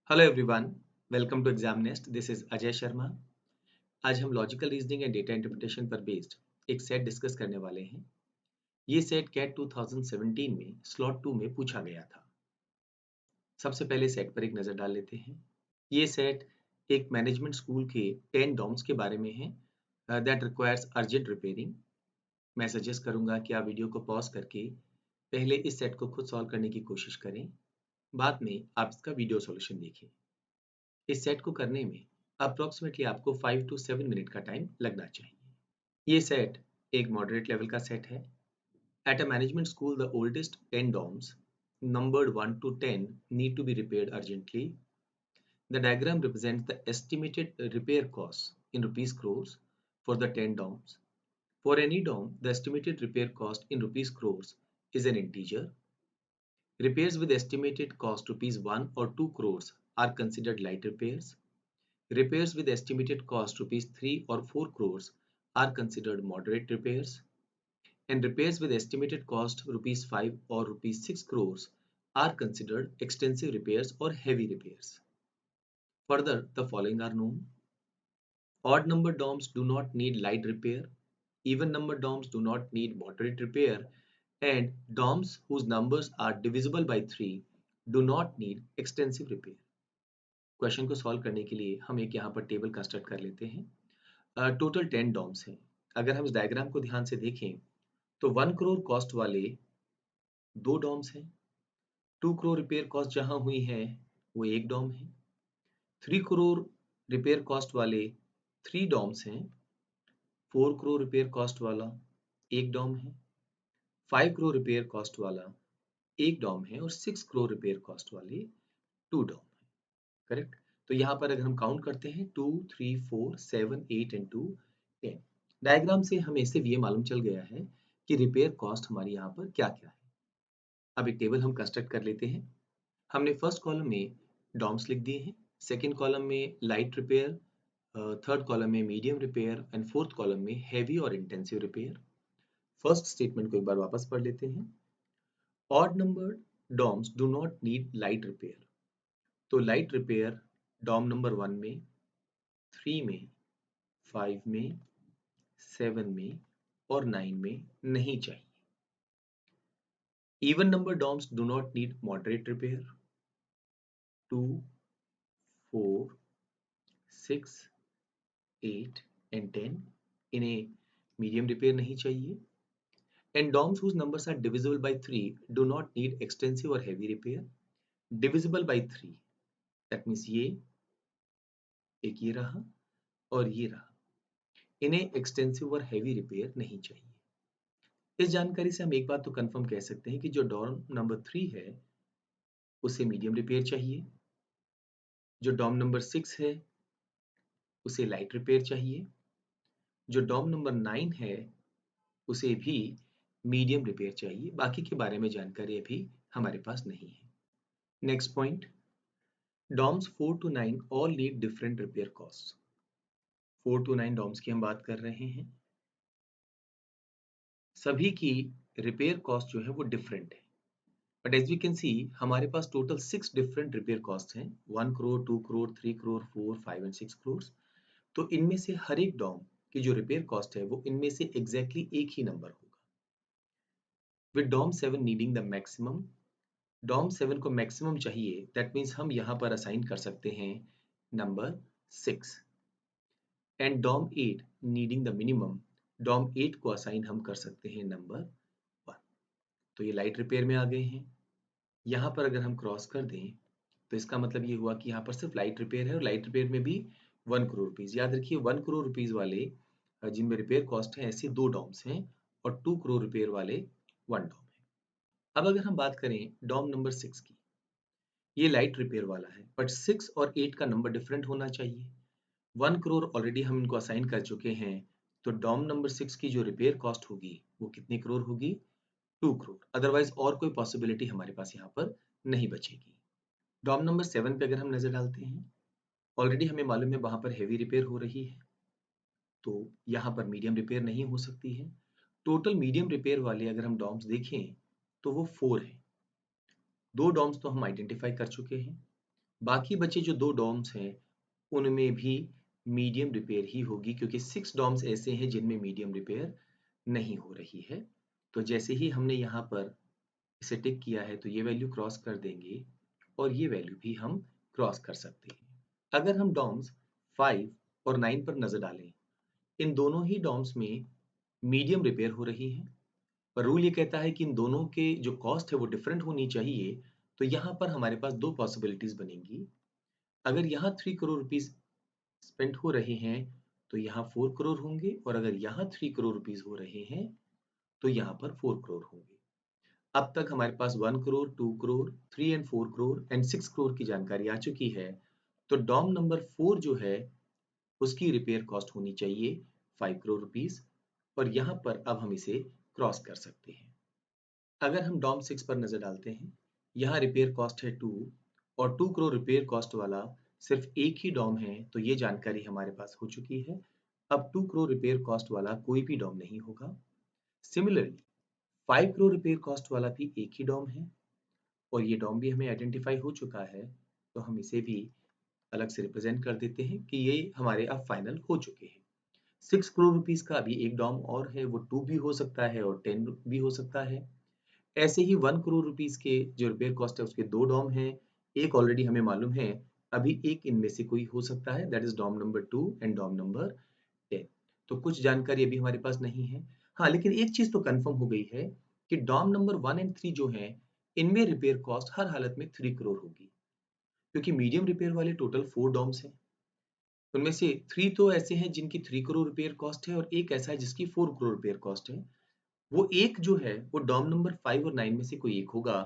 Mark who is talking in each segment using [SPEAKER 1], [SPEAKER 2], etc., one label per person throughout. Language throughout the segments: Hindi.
[SPEAKER 1] Hello everyone, welcome to exam nest. This is Ajay Sharma. आज हम logical reasoning and data interpretation पर बेस्ड एक सेट डिस्कस करने वाले हैं। ये सेट कैट 2017 में स्लॉट 2 में पूछा गया था। सबसे पहले सेट पर एक नज़र डाल लेते हैं। ये सेट एक मैनेजमेंट स्कूल के 10 डॉम्स के बारे में है दैट रिक्वायर्स अर्जेंट रिपेयरिंग। मैं सजेस्ट करूंगा कि आप वीडियो को पॉज करके पहले इस सेट को खुद सॉल्व करने की कोशिश करें, बाद में आप इसका वीडियो सॉल्यूशन देखें। इस सेट को करने में अप्रोक्सीमेटली आपको 5 to 7 मिनट का टाइम लगना चाहिए। ये सेट एक मॉडरेट लेवल का सेट है। At a management school, the oldest 10 dorms, numbered 1 to 10, need to be repaired urgently. The diagram represents the estimated repair costs in rupees crores for the 10 dorms. For any dorm, the estimated repair cost in rupees crores is an integer. Repairs with estimated cost rupees 1 or 2 crores are considered light repairs. Repairs with estimated cost rupees 3 or 4 crores are considered moderate repairs, and repairs with estimated cost rupees 5 or rupees 6 crores are considered extensive repairs or heavy repairs. Further, the following are known. Odd number dorms do not need light repair, even number dorms do not need moderate repair, and dorms whose numbers are divisible by 3 do not need extensive repair. Question को सॉल्व करने के लिए हम एक यहाँ पर टेबल कंस्ट्रक्ट कर लेते हैं। टोटल 10 डॉम्स हैं। अगर हम इस डायग्राम को ध्यान से देखें तो 1 करोड़ कॉस्ट वाले 2 डॉम्स हैं। 2 करोड़ रिपेयर कॉस्ट जहां हुई है वो एक डॉम है। 3 करोड़ रिपेयर कॉस्ट वाले 3 डॉम्स हैं। 4 करोड़ रिपेयर कॉस्ट वाला एक डॉम है। 5 करोड़ रिपेयर कॉस्ट वाला एक डॉम है और 6 करोड़ रिपेयर कॉस्ट वाले 2 डॉम है। करेक्ट। तो यहाँ पर अगर हम काउंट करते हैं 2, 3, 4, 7, 8 एंड 2, 10। डायग्राम से हमें इससे ये मालूम चल गया है कि रिपेयर कॉस्ट हमारी यहाँ पर क्या क्या है। अब एक टेबल हम कंस्ट्रक्ट कर लेते हैं। हमने फर्स्ट कॉलम में डॉम्स लिख दिए हैं, सेकेंड कॉलम में लाइट रिपेयर, थर्ड कॉलम में medium repair and fourth column में हैवी और इंटेंसिव रिपेयर। फर्स्ट स्टेटमेंट को एक बार वापस पढ़ लेते हैं। Odd numbered dams do not need light repair. तो लाइट रिपेयर डॉम नंबर 1 में, 3 में, 5 में, 7 में और 9 में नहीं चाहिए। Even number dams do not need moderate repair. 2, 4, 6, 8 and 10 इन्हें मीडियम रिपेयर नहीं चाहिए। And dams whose numbers are divisible by 3 do not need extensive और heavy repair. Divisible by 3 that means ये एक, ये रहा और ये रहा, इन्हें एक्सटेंसिव और हैवी रिपेयर नहीं चाहिए। इस जानकारी से हम एक बात तो कंफर्म कह सकते हैं कि जो डॉर्म नंबर 3 है उसे मीडियम रिपेयर चाहिए, जो डॉर्म नंबर 6 है उसे लाइट रिपेयर चाहिए, जो डॉर्म नंबर 9 है उसे भी मीडियम रिपेयर चाहिए। बाकी के बारे में जानकारी अभी हमारे पास नहीं है। Next point, dorms 4 to 9 all need different repair cost. 4 to 9 dorms की हम बात कर रहे हैं, सभी की रिपेयर कॉस्ट जो है वो डिफरेंट है। But as we can see हमारे पास टोटल 6 डिफरेंट रिपेयर कॉस्ट हैं। 1 करोड़, 2 करोड़, 3 करोड़, 4, 5 एंड 6 करोड़। तो इनमें से हर एक डॉम की जो रिपेयर कॉस्ट है वो इनमें से एग्जैक्टली एक ही नंबर होगा। With dorm 7 needing the maximum, dorm 7 को मैक्सिमम चाहिए, दैट मीन्स हम यहाँ पर असाइन कर सकते हैं number 6। And dorm 8 needing the minimum, dorm 8 को असाइन हम कर सकते हैं नंबर 1। तो ये लाइट रिपेयर में आ गए हैं। यहाँ पर अगर हम क्रॉस कर दें तो इसका मतलब ये हुआ कि यहाँ पर सिर्फ लाइट रिपेयर है और लाइट रिपेयर में भी 1 करोड़ रुपीज़। याद रखिए 1 करोड़ रुपीज़ वाले जिनमें रिपेयर कॉस्ट है ऐसे 2 डॉम्स हैं और 2 करोड़ रिपेयर वाले 1 डॉम है। अब अगर हम बात करें डॉम नंबर 6 की, ये लाइट रिपेयर वाला है बट 6 और 8 का नंबर डिफरेंट होना चाहिए। 1 करोड़ ऑलरेडी हम इनको असाइन कर चुके हैं, तो डॉम नंबर 6 की जो रिपेयर कॉस्ट होगी वो कितनी करोड़ होगी? 2 करोड़। अदरवाइज और कोई पॉसिबिलिटी हमारे पास यहाँ पर नहीं बचेगी। डॉम नंबर 7 पे अगर हम नजर डालते हैं, ऑलरेडी हमें मालूम है वहां पर हैवी रिपेयर हो रही है, तो यहाँ पर मीडियम रिपेयर नहीं हो सकती है। टोटल मीडियम रिपेयर वाले अगर हम डॉम्स देखें तो वो 4 है। 2 डॉम्स तो हम आइडेंटिफाई कर चुके हैं, बाकी बचे जो 2 डॉम्स हैं उनमें भी मीडियम रिपेयर ही होगी, क्योंकि 6 डॉम्स ऐसे हैं जिनमें मीडियम रिपेयर नहीं हो रही है। तो जैसे ही हमने यहाँ पर इसे टिक किया है तो ये वैल्यू क्रॉस कर देंगे और ये वैल्यू भी हम क्रॉस कर सकते हैं। अगर हम डॉम्स 5 और 9 पर नजर डालें, इन दोनों ही डॉम्स में मीडियम रिपेयर हो रही है, पर रूल ये कहता है कि इन दोनों के जो कॉस्ट है वो डिफरेंट होनी चाहिए। तो यहाँ पर हमारे पास 2 पॉसिबिलिटीज बनेंगी। अगर यहाँ 3 करोड़ रुपीस स्पेंड हो रहे हैं तो यहाँ 4 करोड़ होंगे, और अगर यहाँ 3 करोड़ रुपीस हो रहे हैं तो यहाँ पर 4 करोड़ होंगे। अब तक हमारे पास 1 करोड़, 2 करोड़, 3 एंड 4 करोड़ एंड 6 करोड़ की जानकारी आ चुकी है। तो डॉम नंबर 4 जो है उसकी रिपेयर कॉस्ट होनी चाहिए 5 करोड़ रुपीस, और यहाँ पर अब हम इसे क्रॉस कर सकते हैं। अगर हम डॉम 6 पर नजर डालते हैं, यहाँ रिपेयर कॉस्ट है 2, और 2 करोड़ रिपेयर कॉस्ट वाला सिर्फ एक ही डॉम है, तो ये जानकारी हमारे पास हो चुकी है। अब 2 करोड़ रिपेयर कॉस्ट वाला कोई भी डॉम नहीं होगा। सिमिलरली 5 करोड़ रिपेयर कॉस्ट वाला भी एक ही डॉम है, और ये डॉम भी हमें आइडेंटिफाई हो चुका है। तो हम इसे भी अलग से रिप्रेजेंट कर देते हैं कि ये हमारे अब फाइनल हो चुके हैं। 6 करोड़ रुपीस का अभी एक डॉम और है, वो 2 भी हो सकता है और 10 भी हो सकता है। ऐसे ही 1 करोड़ रुपीस के जो रिपेयर कॉस्ट है उसके 2 डॉम हैं। एक ऑलरेडी हमें मालूम है, अभी एक इनमें से कोई हो सकता है, that is dorm number 2 and dorm number 10। तो कुछ जानकारी अभी हमारे पास नहीं है। हाँ, लेकिन एक चीज तो कंफर्म हो गई है कि डॉम नंबर 1 एंड 3 जो हैं, इनमें रिपेयर कॉस्ट हर हालत में 3 करोड़ होगी, क्योंकि मीडियम रिपेयर वाले टोटल 4 डॉम्स हैं। उनमें से 3 तो ऐसे हैं जिनकी 3 करोड़ रिपेयर कॉस्ट है, और एक ऐसा है जिसकी 4 करोड़ रिपेयर कॉस्ट है। वो एक जो है वो डॉम नंबर 5 और 9 में से कोई एक होगा।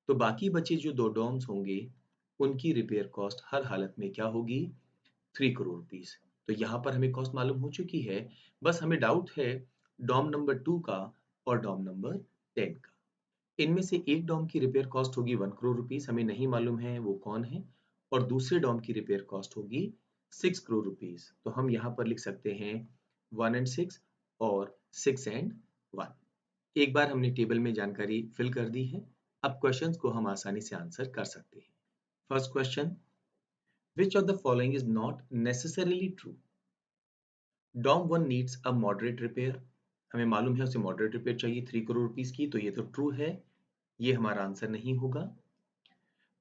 [SPEAKER 1] तो बाकी बचे जो 2 डॉम्स होंगे उनकी रिपेयर कॉस्ट हर हालत में क्या होगी? 3 करोड़ रुपीस। तो यहाँ पर हमें कॉस्ट मालूम हो चुकी है। बस हमें डाउट है डॉम नंबर 2 का और डॉम नंबर 10 का। इनमें से एक डॉम की रिपेयर कॉस्ट होगी 1 करोड़ रुपीस, हमें नहीं मालूम है वो कौन है, और दूसरे डॉम की रिपेयर कॉस्ट होगी 6 करोड़ रुपीस। तो हम यहाँ पर लिख सकते हैं 1 एंड 6 और 6 एंड 1। एक बार हमने टेबल में जानकारी फिल कर दी है, अब क्वेश्चंस को हम आसानी से आंसर कर सकते हैं। First question, which of the following is not necessarily true? Dorm 1 needs a moderate repair. हमें मालूम है उसे मॉडरेट रिपेयर चाहिए 3 करोड़ रुपीस की, तो ये तो ट्रू है, ये हमारा आंसर नहीं होगा।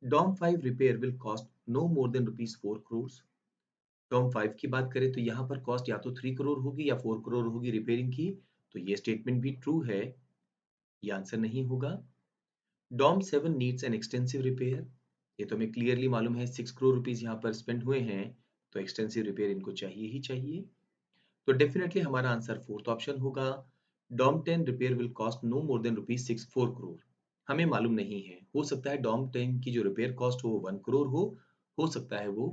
[SPEAKER 1] Dorm 5 repair will cost no more than rupees 4 crore. Dorm 5 की बात करें तो यहाँ पर कॉस्ट या तो 3 करोड़ होगी या 4 करोड़ होगी रिपेयरिंग की, तो ये स्टेटमेंट भी ट्रू है, ये आंसर नहीं होगा। Dorm 7 needs an extensive repair, ये तो हमें क्लियरली मालूम है 6 करोड़ रुपीस यहाँ पर स्पेंड हुए हैं, तो एक्सटेंसिव रिपेयर इनको चाहिए ही चाहिए। तो डेफिनेटली हमारा आंसर फोर्थ ऑप्शन होगा। Dorm 10 repair will cost no more than rupees 4 crore. हमें मालूम नहीं है, हो सकता है डॉम 10 की जो रिपेयर कॉस्ट हो वो 1 करोड़ हो सकता है वो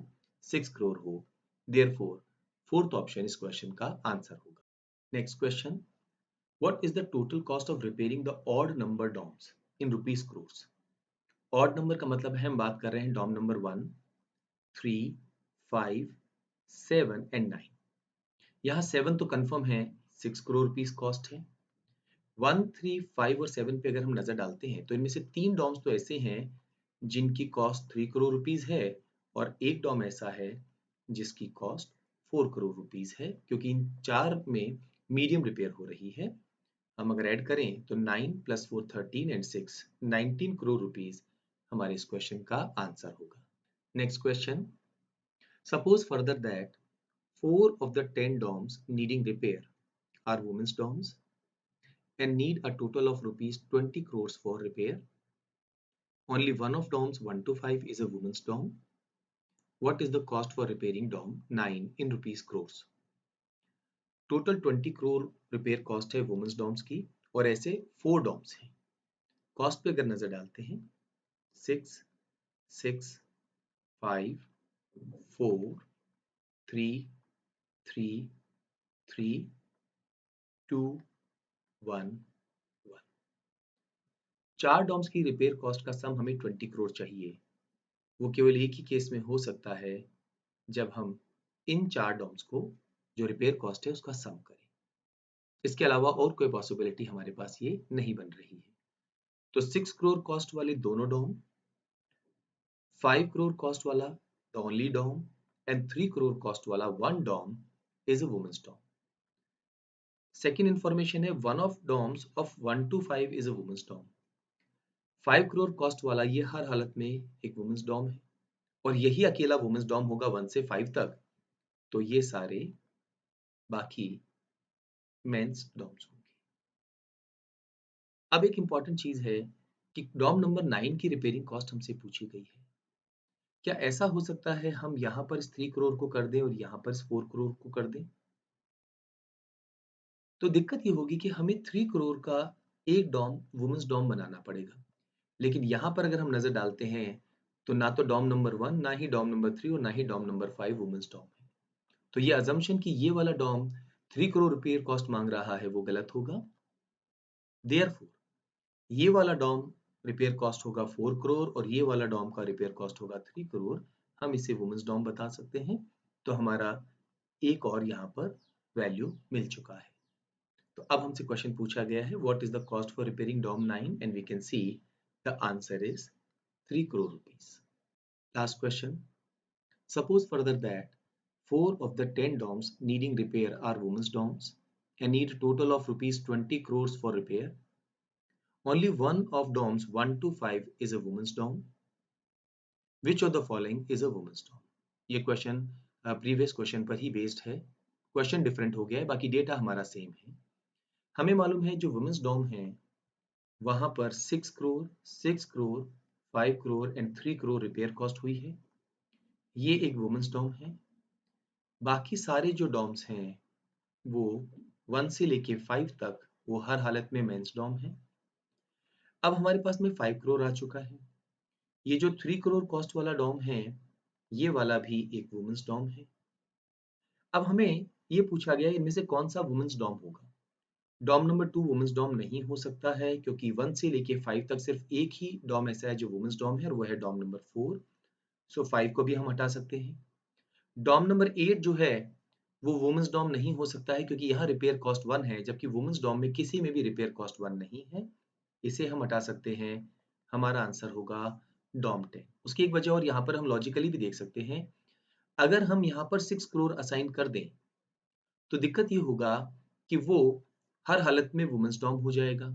[SPEAKER 1] 6 करोड़ हो। देयरफॉर फोर्थ ऑप्शन इस क्वेश्चन का आंसर होगा। Next question, what is the total cost of repairing the odd number dorms in rupees crore? Odd number का मतलब है हम बात कर रहे हैं डॉम नंबर 1, 3, 5, 7 एंड 9। यहाँ 7 तो कंफर्म है 6 करोड़ रुपीस कॉस्ट है। 1, 3, 5 और 7 पे अगर हम नजर डालते हैं तो इनमें से 3 डॉम्स तो ऐसे हैं जिनकी कॉस्ट 3 करोड़ रुपीस है, और एक डॉम ऐसा है जिसकी कॉस्ट 4 करोड़ रुपीस है, क्योंकि इन 4 में मीडियम रिपेयर हो रही है। हम अगर ऐड करें तो 9 + 4 13 एंड 6 19 करोड़ रुपीस हमारे इस क्वेश्चन का आंसर होगा। Next question, suppose further that 4 of the 10 DOMs needing repair are women's DOMs and need a total of rupees 20 crores for repair. Only one of DOMs 1 to 5 is a women's DOM. What is the cost for repairing DOM 9 in rupees crores? Total 20 crore repair cost है वुमेन्स डॉम्स की, और ऐसे 4 डॉम्स हैं। कॉस्ट पे अगर नजर डालते हैं 6, 6, 5, 4, 3, 3, 3, 2, 1, 1। 4 डॉम्स की रिपेयर कॉस्ट का सम हमें 20 करोड़ चाहिए। वो केवल एक ही केस में हो सकता है जब हम इन 4 डॉम्स को जो रिपेयर कॉस्ट है उसका सम करें। इसके अलावा और कोई पॉसिबिलिटी हमारे पास ये नहीं बन रही है। तो 6 करोड़ कॉस्ट वाले दोनों डॉम, 5 crore cost वाला the only dorm and 3 crore cost वाला one dorm is a women's dorm. Second information है one of dorms of 1 to 5 is a women's dorm. 5 crore cost वाला ये हर हालत में एक women's dorm है और यही अकेला women's dorm होगा 1 से 5 तक, तो ये सारे बाकी मेंस डॉर्म्स होंगे। अब एक इंपॉर्टेंट चीज है कि डॉर्म नंबर 9 की रिपेयरिंग कॉस्ट हमसे पूछी गई है। क्या ऐसा हो सकता है हम यहां पर इस 3 करोड़ को कर दें और यहां पर इस 4 करोड़ को कर दें? तो दिक्कत ये होगी कि हमें 3 करोड़ का एक डॉर्म वुमेन्स डॉर्म बनाना पड़ेगा, लेकिन यहां पर अगर हम नजर डालते हैं तो ना तो डॉर्म नंबर 1, ना ही डॉर्म नंबर 3 और ना ही डॉर्म नंबर 5 वुमेन्स डॉर्म है। तो ये अजम्पशन कि ये वाला डॉर्म 3 करोड़ रिपेयर कॉस्ट मांग रहा है वो गलत होगा। देयरफॉर ये वाला डॉम रिपेयर कॉस्ट होगा 4 करोड़ और ये वाला डॉम का रिपेयर कॉस्ट होगा 3 करोड़। हम इसे वुमेन्स डॉम बता सकते हैं। तो हमारा एक और यहाँ पर वैल्यू मिल चुका है। तो अब हमसे क्वेश्चन पूछा गया है what is the cost for repairing dorm 9 and we can see the answer is 3 crore rupees. Last question, suppose further that 4 of the 10 domes needing repair are women's domes and need a total of rupees 20 crores for repair. Only one of DOMs 1 to 5 is a women's DOM. Which of the following is a women's DOM? ये क्वेश्चन प्रीवियस क्वेश्चन पर ही बेस्ड है। क्वेश्चन डिफरेंट हो गया है, बाकी डेटा हमारा सेम है। हमें मालूम है जो वुमेन्स डॉम है वहां पर 6 crore, 6 crore, 5 crore and 3 crore repair cost हुई है। ये एक वुमेन्स डॉम है। बाकी सारे जो डॉम्स हैं वो 1 से लेके 5 तक वो हर हालत में मेंस डॉम है। अब हमारे पास में 5 करोड़ आ चुका है। ये जो 3 करोड़ कॉस्ट वाला डॉम है ये वाला भी एक वुमेन्स डॉम है। अब हमें ये पूछा गया इनमें से कौन सा वुमेन्स डॉम होगा। डॉम नंबर 2 वुमेन्स डॉम नहीं हो सकता है क्योंकि 1 से लेके 5 तक सिर्फ एक ही डॉम ऐसा है जो वुमेन्स डॉम है और वो है डॉम नंबर 4। सो 5 को भी हम हटा सकते हैं। डॉम नंबर 8 जो है वो वुमेन्स डॉम नहीं हो सकता है क्योंकि यहाँ रिपेयर कॉस्ट 1 है जबकि वुमेन्स डॉम में किसी में भी रिपेयर कॉस्ट 1 नहीं है। इसे हम हटा सकते हैं। हमारा आंसर होगा डॉम 10। उसकी एक वजह और यहाँ पर हम लॉजिकली भी देख सकते हैं। अगर हम यहाँ पर 6 करोड़ असाइन कर दें तो दिक्कत ये होगा कि वो हर हालत में वुमेन्स डॉम हो जाएगा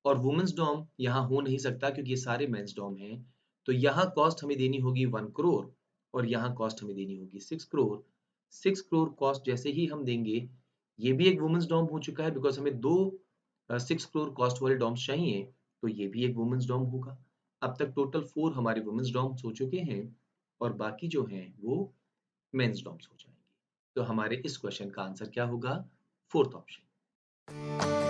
[SPEAKER 1] और वुमेन्स डॉम यहाँ हो नहीं सकता क्योंकि ये सारे मेंस डॉम हैं। तो यहाँ कॉस्ट हमें देनी होगी 1 करोड़ और यहाँ कॉस्ट हमें देनी होगी 6 करोड़। 6 करोड़ कॉस्ट जैसे ही हम देंगे ये भी एक वुमेन्स डॉम हो चुका है बिकॉज हमें दो 6 करोड़ कॉस्ट वाले डॉम्स चाहिए, तो ये भी एक वुमेन्स डॉम होगा। अब तक टोटल 4 हमारे वुमेन्स डॉम्स हो चुके हैं और बाकी जो हैं वो मेंस डॉम्स हो जाएंगे। तो हमारे इस क्वेश्चन का आंसर क्या होगा? Fourth option.